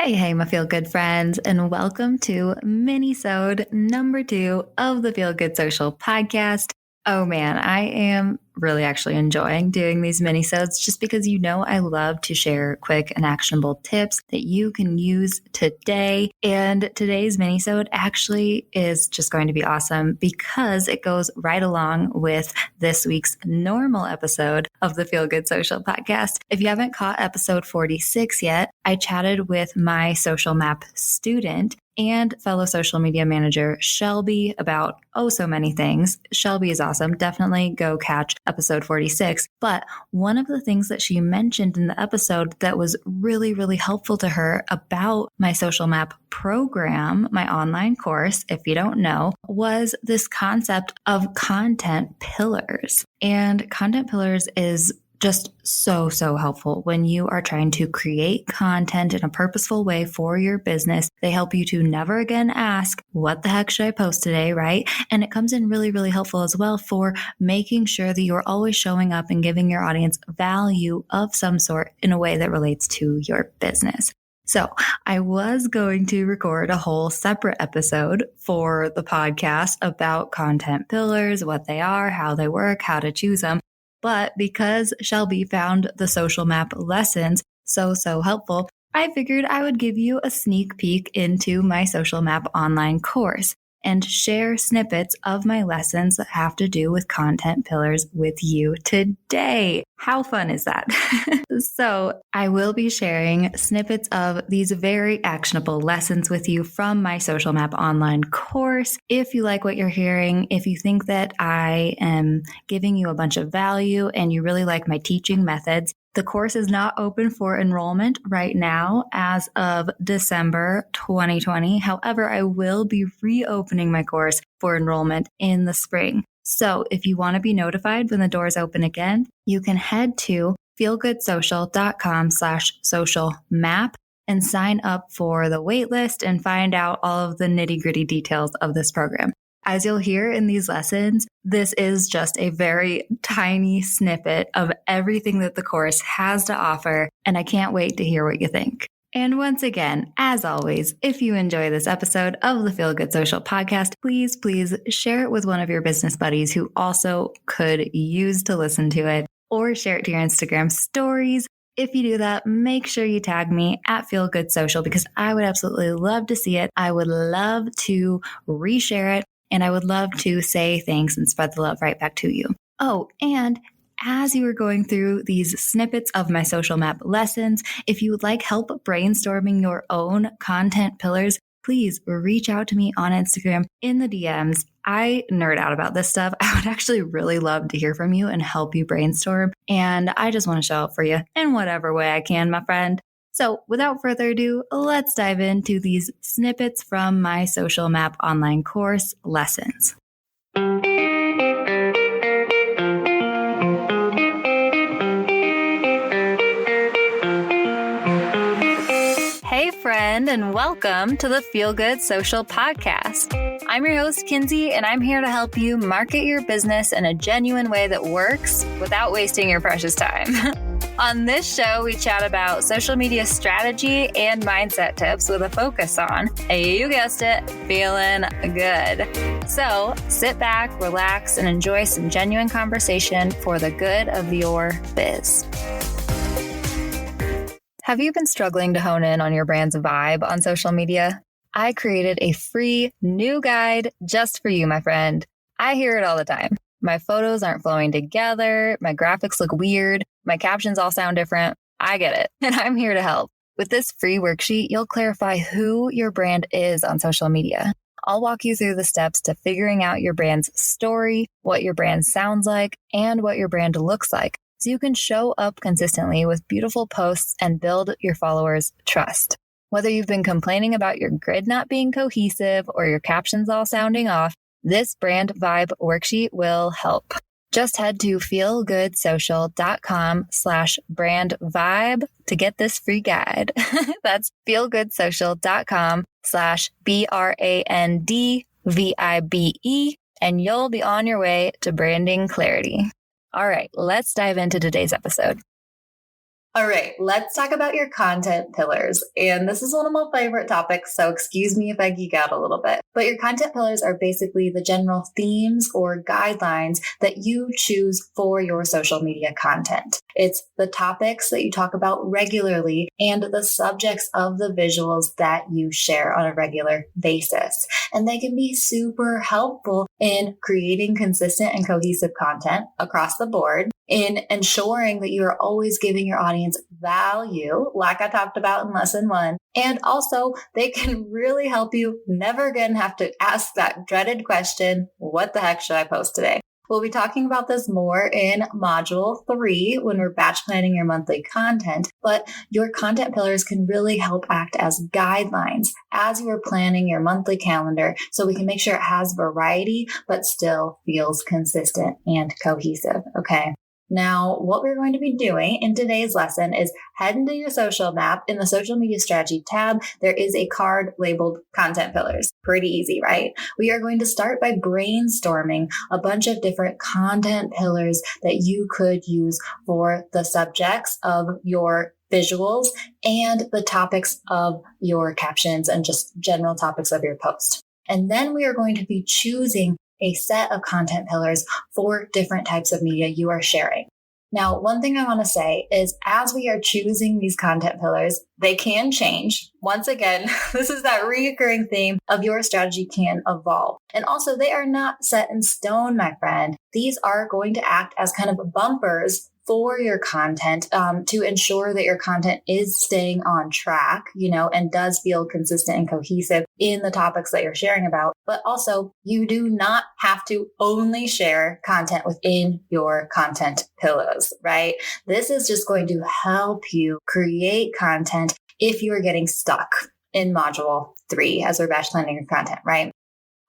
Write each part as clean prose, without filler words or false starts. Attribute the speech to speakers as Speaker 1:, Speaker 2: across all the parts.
Speaker 1: Hey, my Feel Good friends, and welcome to minisode number 2 of the Feel Good Social podcast. Oh man, I am really actually enjoying doing these minisodes just because I love to share quick and actionable tips that you can use today. And today's minisode actually is just going to be awesome because it goes right along with this week's normal episode of the Feel Good Social podcast. If you haven't caught episode 46 yet, I chatted with my social map student and fellow social media manager, Shelby, about so many things. Shelby is awesome. Definitely go catch episode 46. But one of the things that she mentioned in the episode that was really, really helpful to her about my social map program, my online course, if you don't know, was this concept of content pillars. And content pillars is just so helpful when you are trying to create content in a purposeful way for your business. They help you to never again ask, what the heck should I post today, right? And it comes in really, really helpful as well for making sure that you're always showing up and giving your audience value of some sort in a way that relates to your business. So I was going to record a whole separate episode for the podcast about content pillars, what they are, how they work, how to choose them. But because Shelby found the social map lessons so helpful, I figured I would give you a sneak peek into my social map online course and share snippets of my lessons that have to do with content pillars with you today. How fun is that? So I will be sharing snippets of these very actionable lessons with you from my social map online course. If you like what you're hearing, if you think that I am giving you a bunch of value and you really like my teaching methods, the course is not open for enrollment right now as of December 2020. However, I will be reopening my course for enrollment in the spring. So if you want to be notified when the doors open again, you can head to feelgoodsocial.com/social map and sign up for the waitlist and find out all of the nitty-gritty details of this program. As you'll hear in these lessons, this is just a very tiny snippet of everything that the course has to offer, and I can't wait to hear what you think. And once again, as always, if you enjoy this episode of the Feel Good Social podcast, please share it with one of your business buddies who also could use to listen to it, or share it to your Instagram stories. If you do that, make sure you tag me at Feel Good Social because I would absolutely love to see it. I would love to reshare it. And I would love to say thanks and spread the love right back to you. Oh, and as you are going through these snippets of my social map lessons, if you would like help brainstorming your own content pillars, please reach out to me on Instagram in the DMs. I nerd out about this stuff. I would actually really love to hear from you and help you brainstorm. And I just want to show up for you in whatever way I can, my friend. So without further ado, let's dive into these snippets from my social map online course lessons. Hey friend, and welcome to the Feel Good Social podcast. I'm your host, Kinsey, and I'm here to help you market your business in a genuine way that works without wasting your precious time. On this show, we chat about social media strategy and mindset tips with a focus on, you guessed it, feeling good. So sit back, relax, and enjoy some genuine conversation for the good of your biz. Have you been struggling to hone in on your brand's vibe on social media? I created a free new guide just for you, my friend. I hear it all the time. My photos aren't flowing together. My graphics look weird. My captions all sound different. I get it. And I'm here to help. With this free worksheet, you'll clarify who your brand is on social media. I'll walk you through the steps to figuring out your brand's story, what your brand sounds like, and what your brand looks like, so you can show up consistently with beautiful posts and build your followers' trust. Whether you've been complaining about your grid not being cohesive or your captions all sounding off, this brand vibe worksheet will help. Just head to feelgoodsocial.com/brand vibe to get this free guide. That's feelgoodsocial.com/BRANDVIBE, and you'll be on your way to branding clarity. All right, let's dive into today's episode. All right, let's talk about your content pillars. And this is one of my favorite topics, so excuse me if I geek out a little bit. But your content pillars are basically the general themes or guidelines that you choose for your social media content. It's the topics that you talk about regularly and the subjects of the visuals that you share on a regular basis. And they can be super helpful in creating consistent and cohesive content across the board, in ensuring that you are always giving your audience value, like I talked about in lesson 1. And also, they can really help you never again have to ask that dreaded question, what the heck should I post today? We'll be talking about this more in module 3 when we're batch planning your monthly content, but your content pillars can really help act as guidelines as you're planning your monthly calendar so we can make sure it has variety, but still feels consistent and cohesive. Okay. Now, what we're going to be doing in today's lesson is head into your social map. In the social media strategy tab, there is a card labeled content pillars. Pretty easy, right? We are going to start by brainstorming a bunch of different content pillars that you could use for the subjects of your visuals and the topics of your captions and just general topics of your post. And then we are going to be choosing a set of content pillars for different types of media you are sharing. Now, one thing I want to say is as we are choosing these content pillars, they can change. Once again, this is that recurring theme of your strategy can evolve. And also, they are not set in stone, my friend. These are going to act as kind of bumpers for your content to ensure that your content is staying on track, and does feel consistent and cohesive in the topics that you're sharing about. But also, you do not have to only share content within your content pillars, right? This is just going to help you create content if you are getting stuck in module 3 as we're batch planning your content, right?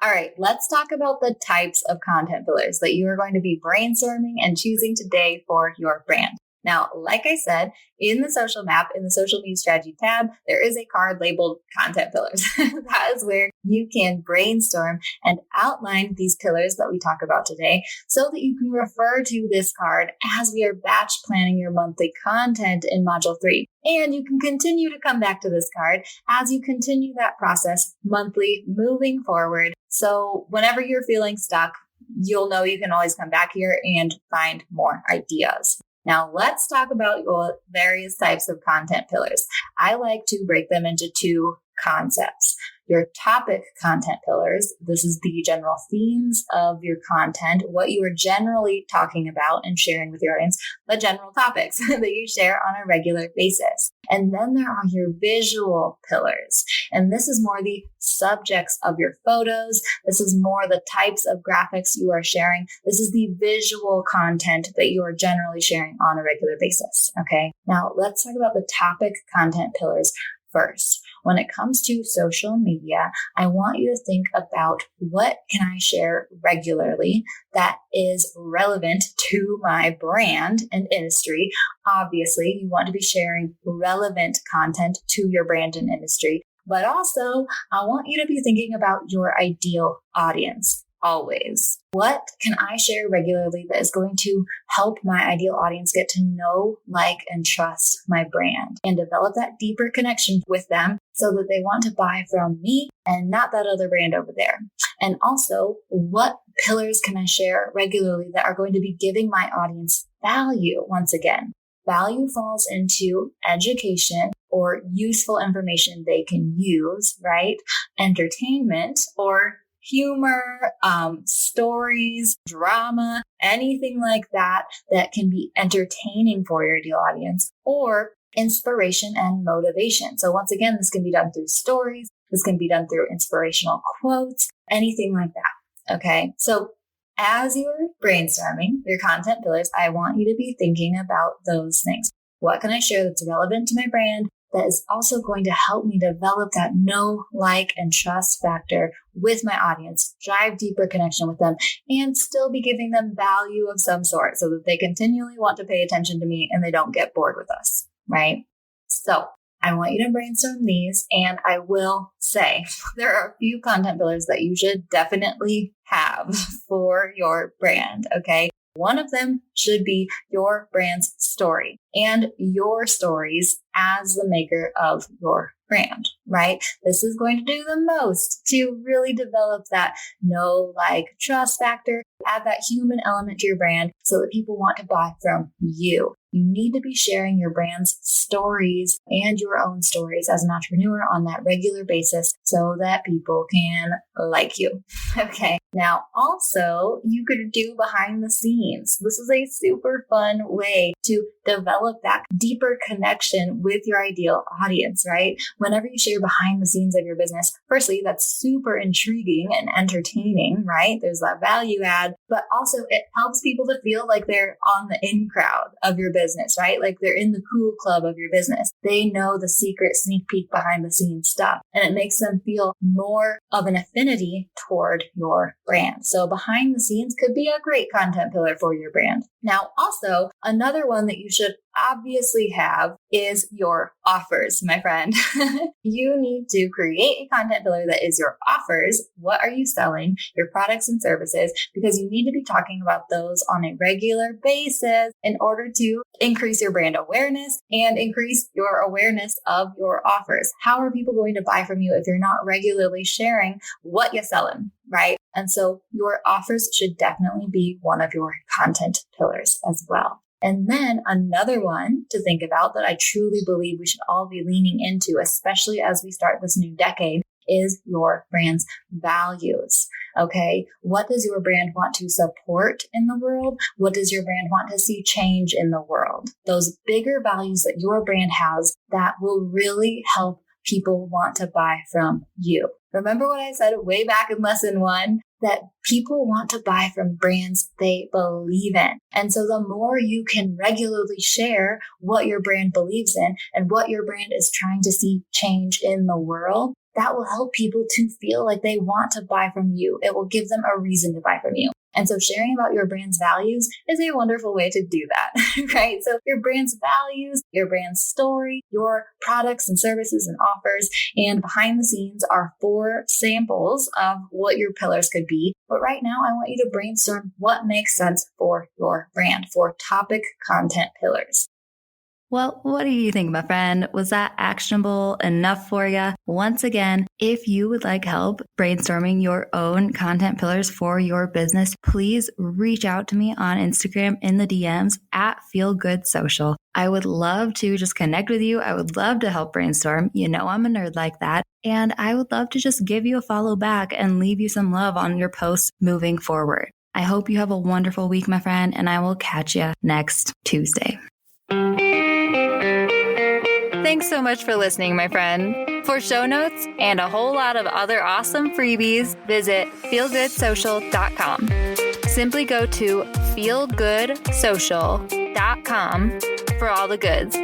Speaker 1: All right, let's talk about the types of content pillars that you are going to be brainstorming and choosing today for your brand. Now, like I said, in the social map, in the social media strategy tab, there is a card labeled content pillars. That is where you can brainstorm and outline these pillars that we talk about today so that you can refer to this card as we are batch planning your monthly content in module 3. And you can continue to come back to this card as you continue that process monthly moving forward. So whenever you're feeling stuck, you'll know you can always come back here and find more ideas. Now, let's talk about your various types of content pillars. I like to break them into 2 concepts. Your topic content pillars, this is the general themes of your content, what you are generally talking about and sharing with your audience, the general topics that you share on a regular basis. And then there are your visual pillars. And this is more the subjects of your photos. This is more the types of graphics you are sharing. This is the visual content that you are generally sharing on a regular basis. Okay. Now let's talk about the topic content pillars first. When it comes to social media, I want you to think about what can I share regularly that is relevant to my brand and industry. Obviously, you want to be sharing relevant content to your brand and industry, but also I want you to be thinking about your ideal audience. Always. What can I share regularly that is going to help my ideal audience get to know, like, and trust my brand and develop that deeper connection with them so that they want to buy from me and not that other brand over there? And also, what pillars can I share regularly that are going to be giving my audience value? Once again, value falls into education or useful information they can use, right? Entertainment or humor, stories, drama, anything like that that can be entertaining for your ideal audience, or inspiration and motivation. So once again, this can be done through stories. This can be done through inspirational quotes, anything like that. Okay. So as you're brainstorming your content pillars, I want you to be thinking about those things. What can I share that's relevant to my brand? That is also going to help me develop that know, like, and trust factor with my audience, drive deeper connection with them, and still be giving them value of some sort so that they continually want to pay attention to me and they don't get bored with us, right? So I want you to brainstorm these, and I will say there are a few content pillars that you should definitely have for your brand, okay? one of them should be your brand's story and your stories as the maker of your brand, right? This is going to do the most to really develop that know, like, trust factor, add that human element to your brand so that people want to buy from you. You need to be sharing your brand's stories and your own stories as an entrepreneur on that regular basis so that people can like you. Okay. Now, also, you could do behind the scenes. This is a super fun way to develop that deeper connection with your ideal audience, right? Whenever you share behind the scenes of your business, firstly, that's super intriguing and entertaining, right? There's that value add, but also it helps people to feel like they're on the in crowd of your business, right? Like they're in the cool club of your business. They know the secret sneak peek behind the scenes stuff, and it makes them feel more of an affinity toward your brand. So behind the scenes could be a great content pillar for your brand. Now, also, another one that you should obviously have is your offers, my friend. You need to create a content pillar that is your offers. What are you selling? Your products and services, because you need to be talking about those on a regular basis in order to increase your brand awareness and increase your awareness of your offers. How are people going to buy from you if you're not regularly sharing what you're selling, right? And so your offers should definitely be one of your content pillars as well. And then another one to think about that I truly believe we should all be leaning into, especially as we start this new decade, is your brand's values. Okay. What does your brand want to support in the world? What does your brand want to see change in the world? Those bigger values that your brand has that will really help people want to buy from you. Remember what I said way back in lesson 1, that people want to buy from brands they believe in. And so the more you can regularly share what your brand believes in and what your brand is trying to see change in the world, that will help people to feel like they want to buy from you. It will give them a reason to buy from you. And so sharing about your brand's values is a wonderful way to do that, right? So your brand's values, your brand's story, your products and services and offers, and behind the scenes are 4 samples of what your pillars could be. But right now, I want you to brainstorm what makes sense for your brand, for topic content pillars. Well, what do you think, my friend? Was that actionable enough for you? Once again, if you would like help brainstorming your own content pillars for your business, please reach out to me on Instagram in the DMs at feelgoodsocial. I would love to just connect with you. I would love to help brainstorm. You know, I'm a nerd like that. And I would love to just give you a follow back and leave you some love on your posts moving forward. I hope you have a wonderful week, my friend, and I will catch you next Tuesday. Thanks so much for listening, my friend. For show notes and a whole lot of other awesome freebies, visit feelgoodsocial.com. Simply go to feelgoodsocial.com for all the goods.